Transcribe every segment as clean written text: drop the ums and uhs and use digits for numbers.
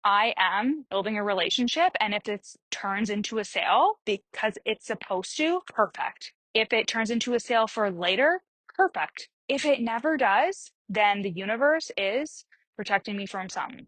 I am building a relationship, and if it turns into a sale because it's supposed to, perfect. If it turns into a sale for later, perfect. If it never does, then the universe is protecting me from something.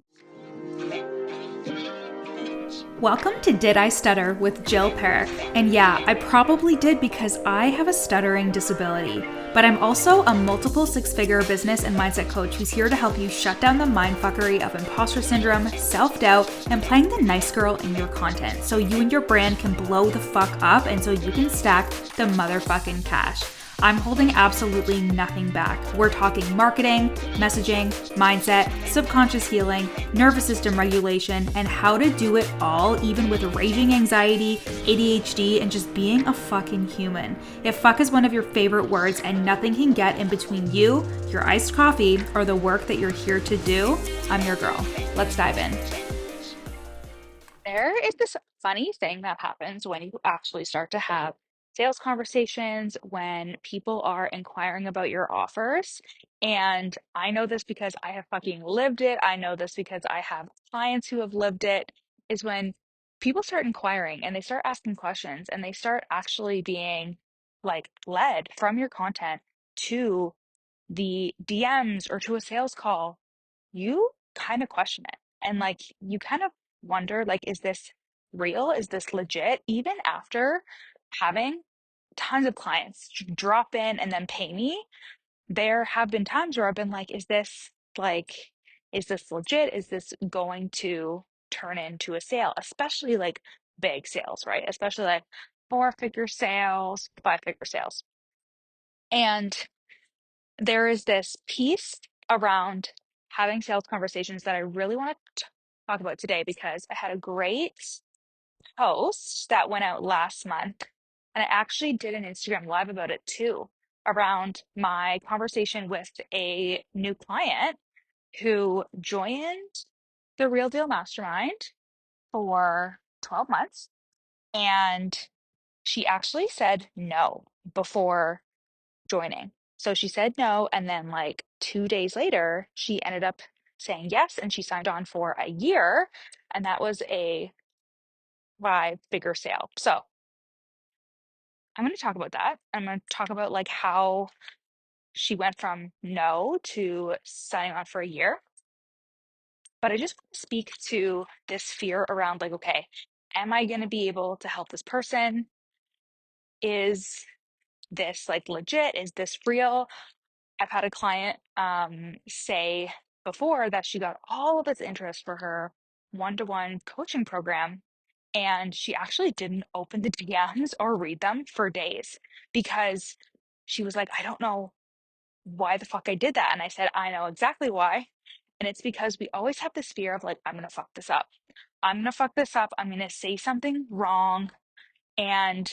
Welcome to Did I Stutter with Jill Perick. And yeah, I probably did because I have a stuttering disability. But I'm also a multiple six-figure business and mindset coach who's here to help you shut down the mindfuckery of imposter syndrome, self-doubt, and playing the nice girl in your content so you and your brand can blow the fuck up and so you can stack the motherfucking cash. I'm holding absolutely nothing back. We're talking marketing, messaging, mindset, subconscious healing, nervous system regulation, and how to do it all even with raging anxiety, ADHD, and just being a fucking human. If fuck is one of your favorite words and nothing can get in between you, your iced coffee, or the work that you're here to do, I'm your girl. Let's dive in. There is this funny thing that happens when you actually start to have sales conversations, when people are inquiring about your offers. And I know this because I have fucking lived it. I know this because I have clients who have lived it, is when people start inquiring and they start asking questions and they start actually being like led from your content to the DMs or to a sales call. You kind of question it. And like you kind of wonder, like, is this real? Is this legit? Even after having tons of clients drop in and then pay me, there have been times where I've been like, like, is this legit? Is this going to turn into a sale? Especially like big sales, right? Especially like four-figure sales, five-figure sales. And there is this piece around having sales conversations that I really want to talk about today because I had a great post that went out last month. And I actually did an Instagram live about it too, around my conversation with a new client who joined the Real Deal Mastermind for 12 months. And she actually said no before joining. So she said no, and then like 2 days later, she ended up saying yes, and she signed on for a year, and that was a five-figure sale. So I'm going to talk about that. I'm going to talk about like how she went from no to signing on for a year. But I just want to speak to this fear around like, okay, am I going to be able to help this person? Is this like legit? Is this real? I've had a client say before that she got all of this interest for her one-to-one coaching program, and she actually didn't open the DMs or read them for days because she was like, I don't know why the fuck I did that. And I said, I know exactly why. And it's because we always have this fear of like, I'm going to fuck this up. I'm going to fuck this up. I'm going to say something wrong. And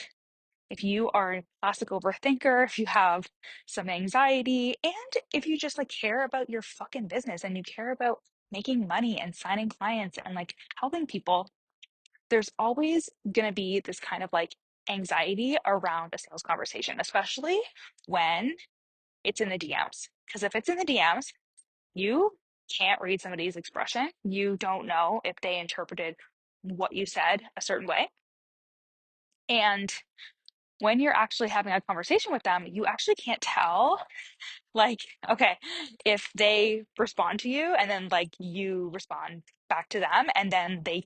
if you are a classic overthinker, if you have some anxiety, and if you just like care about your fucking business and you care about making money and signing clients and like helping people, there's always going to be this kind of like anxiety around a sales conversation, especially when it's in the DMs. Because if it's in the DMs, you can't read somebody's expression. You don't know if they interpreted what you said a certain way. And when you're actually having a conversation with them, you actually can't tell, like, okay, if they respond to you and then like you respond back to them and then they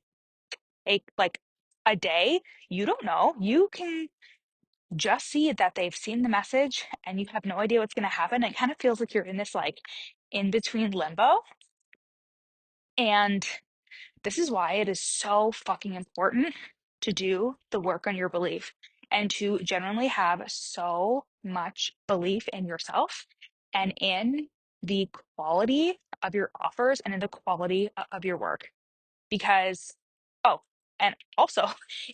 take like a day, you don't know. You can just see that they've seen the message and you have no idea what's going to happen. It kind of feels like you're in this like in between limbo. And this is why it is so fucking important to do the work on your belief and to genuinely have so much belief in yourself and in the quality of your offers and in the quality of your work. Because, oh, and also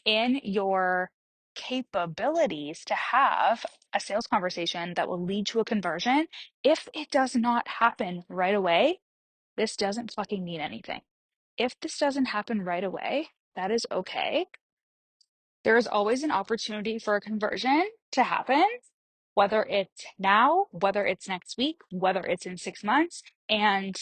in your capabilities to have a sales conversation that will lead to a conversion. If it does not happen right away, this doesn't fucking mean anything. If this doesn't happen right away, that is okay. There is always an opportunity for a conversion to happen, whether it's now, whether it's next week, whether it's in 6 months. And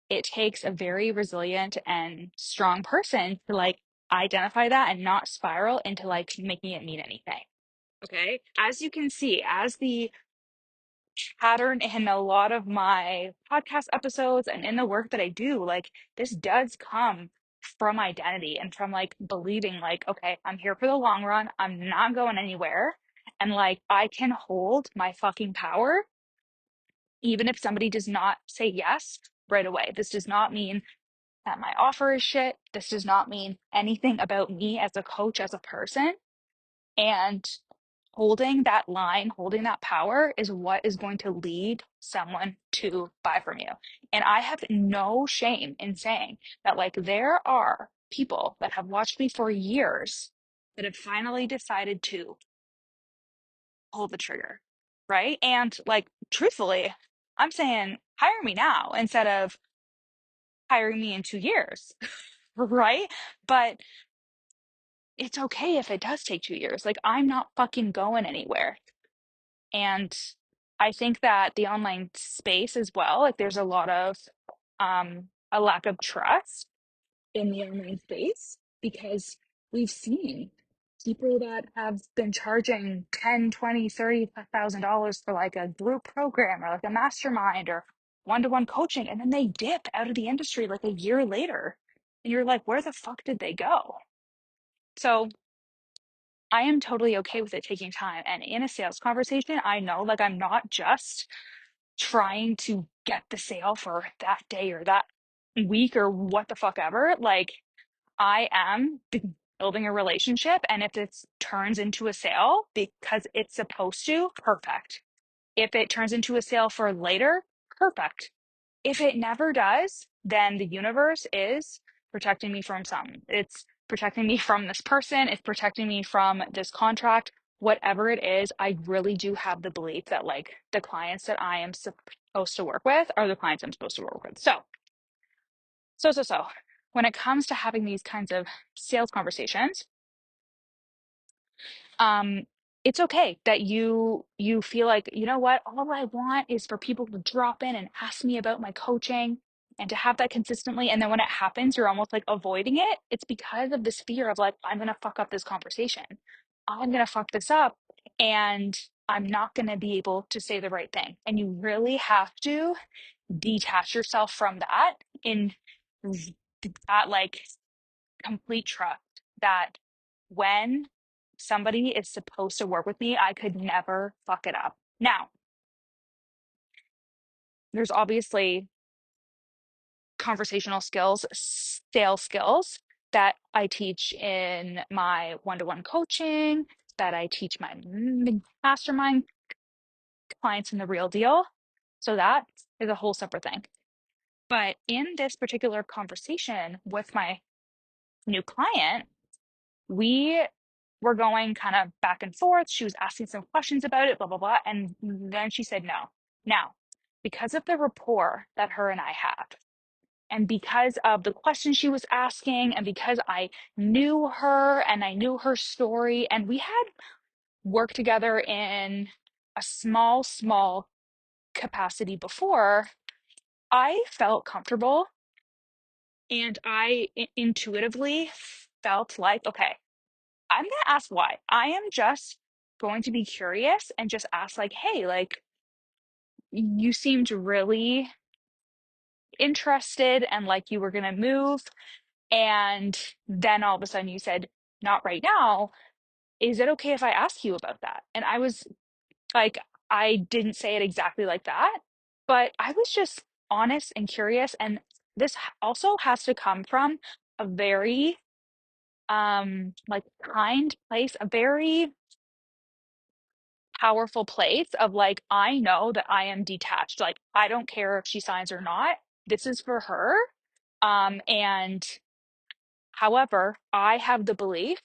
it takes a very resilient and strong person to like identify that and not spiral into like making it mean anything. Okay. As you can see, as the pattern in a lot of my podcast episodes and in the work that I do, like this does come from identity and from like believing like, okay, I'm here for the long run. I'm not going anywhere. And like I can hold my fucking power even if somebody does not say yes right away. This does not mean that my offer is shit. This does not mean anything about me as a coach, as a person. And holding that line, holding that power is what is going to lead someone to buy from you. And I have no shame in saying that, like, there are people that have watched me for years that have finally decided to pull the trigger, right? And, like, truthfully, I'm saying hire me now instead of hiring me in 2 years, right? But it's okay if it does take 2 years. Like, I'm not fucking going anywhere. And I think that the online space as well, like there's a lot of a lack of trust in the online space because we've seen people that have been charging 10, 20, 30,000 dollars for like a group program or like a mastermind or one-to-one coaching, and then they dip out of the industry like a year later. And you're like, where the fuck did they go? So I am totally okay with it taking time. And in a sales conversation, I know like I'm not just trying to get the sale for that day or that week or what the fuck ever. Like I am building a relationship, and if it turns into a sale because it's supposed to, perfect. If it turns into a sale for later, perfect. If it never does, then the universe is protecting me from something. It's protecting me from this person, it's protecting me from this contract, whatever it is. I really do have the belief that like the clients that I am supposed to work with are the clients I'm supposed to work with. So when it comes to having these kinds of sales conversations, um it's okay that you feel like, you know what, all I want is for people to drop in and ask me about my coaching and to have that consistently, and then when it happens you're almost like avoiding it. It's because of this fear of like, I'm gonna fuck up this conversation, I'm gonna fuck this up, and I'm not gonna be able to say the right thing. And you really have to detach yourself from that in that like complete trust that when somebody is supposed to work with me, I could never fuck it up. Now, there's obviously conversational skills, sales skills that I teach in my one-to-one coaching, that I teach my mastermind clients in the real deal. So that is a whole separate thing. But in this particular conversation with my new client, we were going kind of back and forth. She was asking some questions about it, blah, blah, blah. And then she said no. Now, because of the rapport that her and I have, and because of the questions she was asking, and because I knew her and I knew her story, and we had worked together in a small capacity before, I felt comfortable and I intuitively felt like, okay, I'm going to ask why. I am just going to be curious and just ask, like, hey, like, you seemed really interested and like you were going to move. And then all of a sudden you said, not right now. Is it okay if I ask you about that? And I was like, I didn't say it exactly like that, but I was just honest and curious. And this also has to come from a very like kind place, a very powerful place of like, I know that I am detached. Like, I don't care if she signs or not. This is for her. And however, I have the belief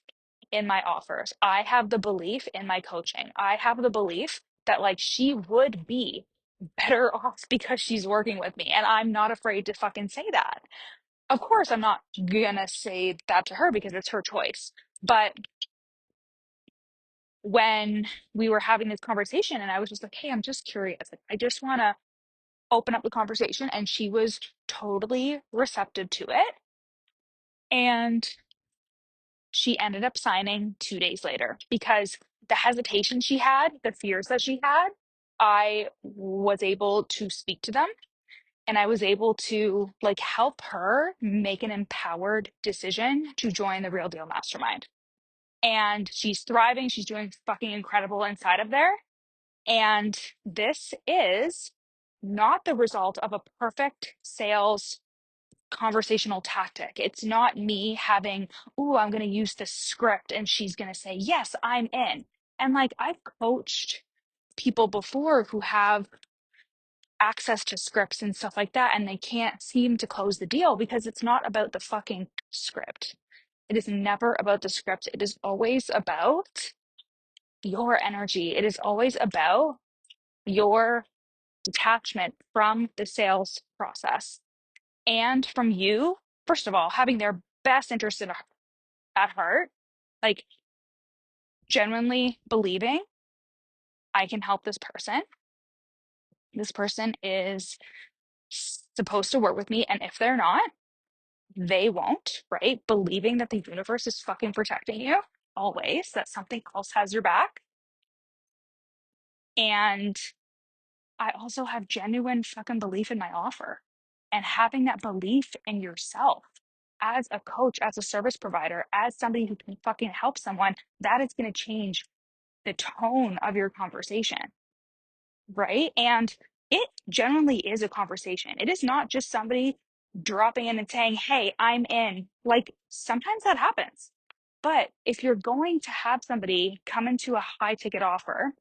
in my offers. I have the belief in my coaching. I have the belief that like she would be better off because she's working with me. And I'm not afraid to fucking say that. Of course, I'm not gonna say that to her because it's her choice. But when we were having this conversation and I was just like, hey, I'm just curious. Like, I just want to open up the conversation, and she was totally receptive to it. And she ended up signing 2 days later because the hesitation she had, the fears that she had, I was able to speak to them, and I was able to like help her make an empowered decision to join the Real Deal Mastermind. And she's thriving. She's doing fucking incredible inside of there. And this is not the result of a perfect sales conversational tactic. It's not me having, "Ooh, I'm going to use this script and she's going to say, yes, I'm in." And like I've coached people before who have access to scripts and stuff like that, and they can't seem to close the deal because it's not about the fucking script. It is never about the script. It is always about your energy. It is always about your detachment from the sales process and from you, first of all, having their best interest at heart, like genuinely believing I can help this person. This person is supposed to work with me. And if they're not, they won't, right? Believing that the universe is fucking protecting you always, that something else has your back. And I also have genuine fucking belief in my offer, and having that belief in yourself as a coach, as a service provider, as somebody who can fucking help someone, that is going to change the tone of your conversation, right? And it generally is a conversation. It is not just somebody dropping in and saying, "Hey, I'm in." Like sometimes that happens. But if you're going to have somebody come into a high ticket offer,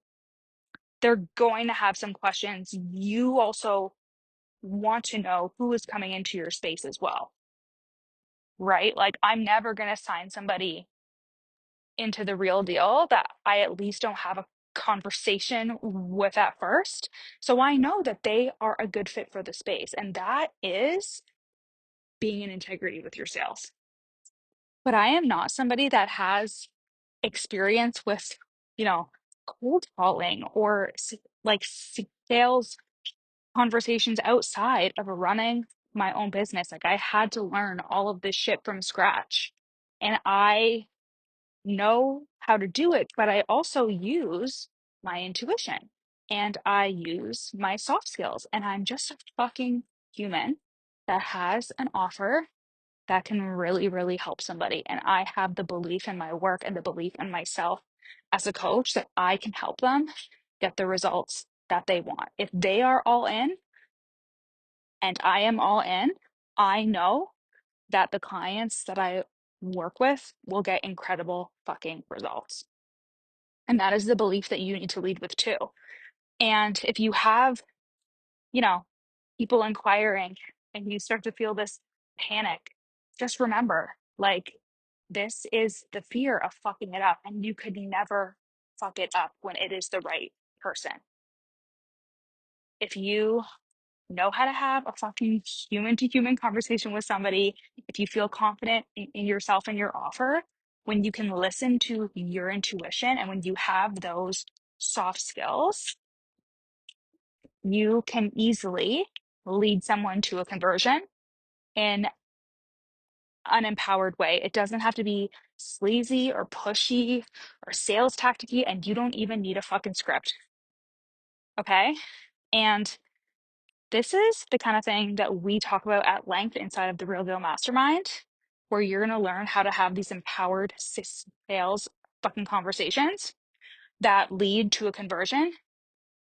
they're going to have some questions. You also want to know who is coming into your space as well, right? Like I'm never going to sign somebody into the Real Deal that I at least don't have a conversation with at first. So I know that they are a good fit for the space. And that is being in integrity with your sales. But I am not somebody that has experience with, you know, cold calling or like sales conversations outside of running my own business. Like I had to learn all of this shit from scratch. And I know how to do it, but I also use my intuition and I use my soft skills. And I'm just a fucking human that has an offer that can really, really help somebody. And I have the belief in my work and the belief in myself as a coach that I can help them get the results that they want. If they are all in and I am all in, I know that the clients that I work with will get incredible fucking results. And that is the belief that you need to lead with too. And if you have, you know, people inquiring and you start to feel this panic, just remember, like, this is the fear of fucking it up. And you could never fuck it up when it is the right person. If you know how to have a fucking human to human conversation with somebody, if you feel confident in yourself and your offer, when you can listen to your intuition and when you have those soft skills, you can easily lead someone to a conversion in an empowered way. It doesn't have to be sleazy or pushy or sales tacticy, and you don't even need a fucking script. Okay. And this is the kind of thing that we talk about at length inside of the Real Deal Mastermind, where you're going to learn how to have these empowered sales fucking conversations that lead to a conversion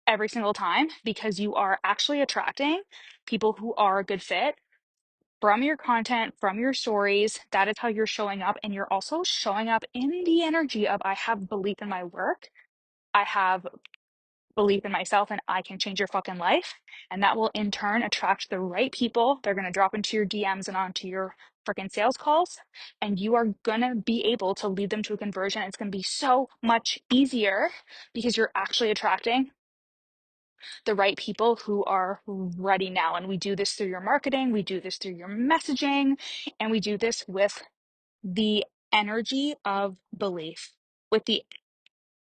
every single time, because you are actually attracting people who are a good fit from your content, from your stories. That is how you're showing up. And you're also showing up in the energy of, I have belief in my work. I have belief in myself, and I can change your fucking life. And that will in turn attract the right people. They're going to drop into your DMs and onto your freaking sales calls. And you are going to be able to lead them to a conversion. It's going to be so much easier because you're actually attracting the right people who are ready now. And we do this through your marketing, we do this through your messaging, and we do this with the energy of belief, with the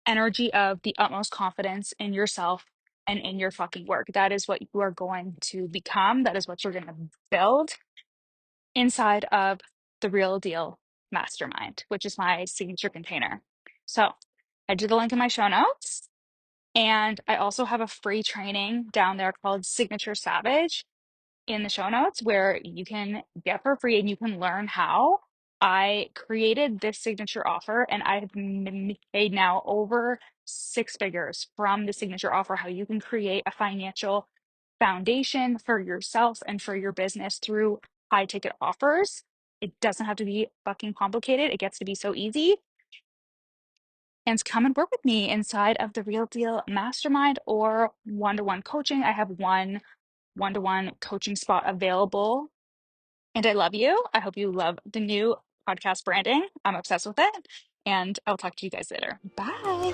energy of the utmost confidence in yourself and in your fucking work. That is what you are going to become. That is what you're going to build inside of the Real Deal Mastermind, which is my signature container. So I did the link in my show notes. And I also have a free training down there called Signature Savage in the show notes where you can get for free and you can learn how I created this signature offer, and I've made now over 6 figures from the signature offer, how you can create a financial foundation for yourself and for your business through high ticket offers. It doesn't have to be fucking complicated. It gets to be so easy. And come and work with me inside of the Real Deal Mastermind or one-to-one coaching. I have one-to-one coaching spot available. And I love you. I hope you love the new podcast branding. I'm obsessed with it. And I'll talk to you guys later. Bye.